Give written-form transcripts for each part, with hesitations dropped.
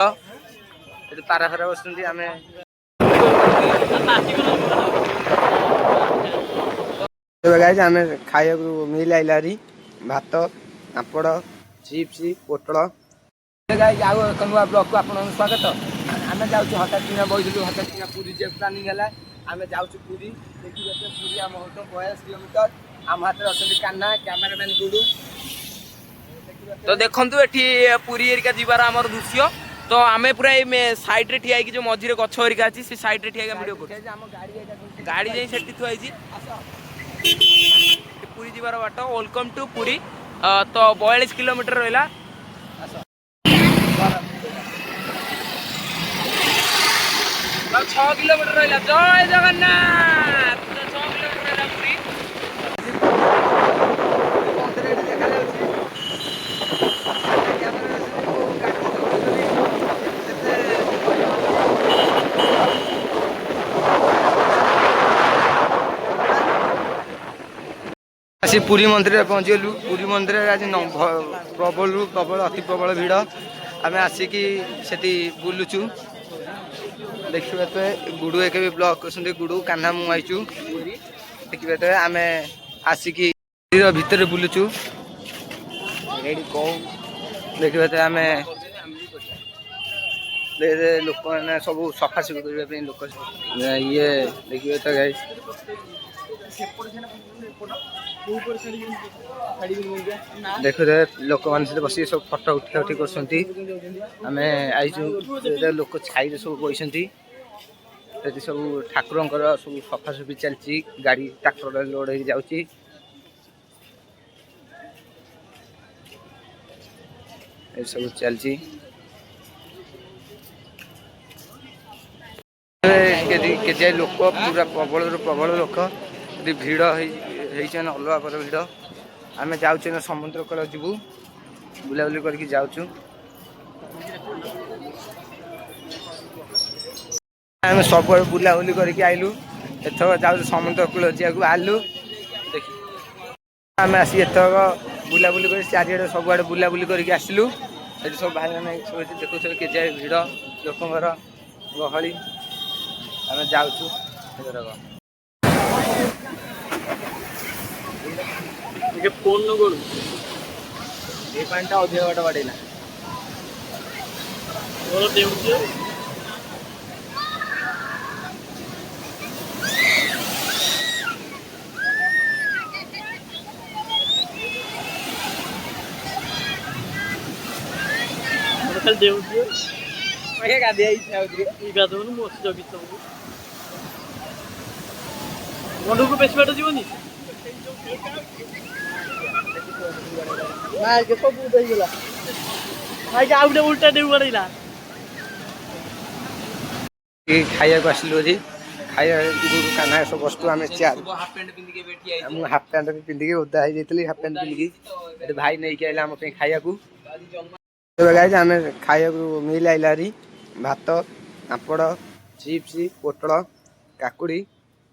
पारा फारा बस आम आम खाया मिल आइलारी भात पापड़ चिप्स पोटल नुआ ब्लॉक को आप स्वागत। आम जाऊँ हठात कि बही हठात कि पूरी जे प्लानिंग है आम जाऊँ पूरी देखिए पूरी आम होटल 42 किलोमीटर आम हाथ में अच्छा कान्ना कैमेरामैन गुडू। तो देखु ये पूरी एरिका जीवार आमर दृश्य तो आम पूरा सैड्रे ठिया जो मझे गछ हरिका अच्छी से सैड्रे ठिया वीडियो कर गाड़ी जाई सेठी थुआई पूरी जीवार बाट वेलकम टू पूरी। तो 42 किलोमीटर रहा 6 किलोमीटर रहा। जय जगन्नाथ 6 किलोमीटर रहा पूरी आसी पुरी मंदिर पहुँचगलु। पुरी मंदिर आज प्रबल प्रबल अति प्रबल भिड़ आम आसिकी से बुलुचु देखिए तो गुडू एक भी ब्लॉग कर गुडू कान्हा मुआईचु देखिए तो आम आसिकी भितर बुलुचु देखिए तो आम लोक मैंने सब सफासफी करने लोक ये देखिए तो गाइस देखो लोक मैंने बस सब फटो उठा उठी कर लोक छाई सब बसती सब ठाकुर सब सफासफी चलती गाड़ी ट्रैक्टर लोड हो जाऊँगी सब चलती के लोक पूरा प्रबल प्रबल लोक भिड़ अलग पर भिड़ आम जाऊँ समुद्र कूल जीवु बुलाबुली करके जाऊँ आम सब बुलाबुली करके आइलु एथर जाऊँ समुद्र कूल जाक बाहरलु देखी आम आसी एथर बुलाबुली कर चारिड़े सबुआड़े बुलाबुली करके आसलु ये सब भाई मैंने देखु के भिड़ लोकर गहली आम जाऊँ फोन न करू ये पाटा अधिक बाट बाड़ेला मंडू को बेस बाट जीवनी उल्टा देव पड़ा खाया आसलु अभी खाया गुरु कान्हा सब बस्तु आम चेयर हाफ पैंट पिंधिकी ओदा हो जाती हाफ पैंट पिंधिकी भाई नहीं कि आम खाया आम खाया मिल आइलारी भात पापड़ चिप्स पोटल काकुड़ी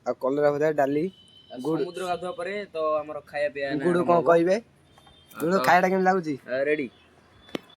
आ कलरा भजा डाली समुद्र गाधुआ पर तो आमर खाया पिया गुडू कौन कहे गुडू खाया केम लगुच रेडी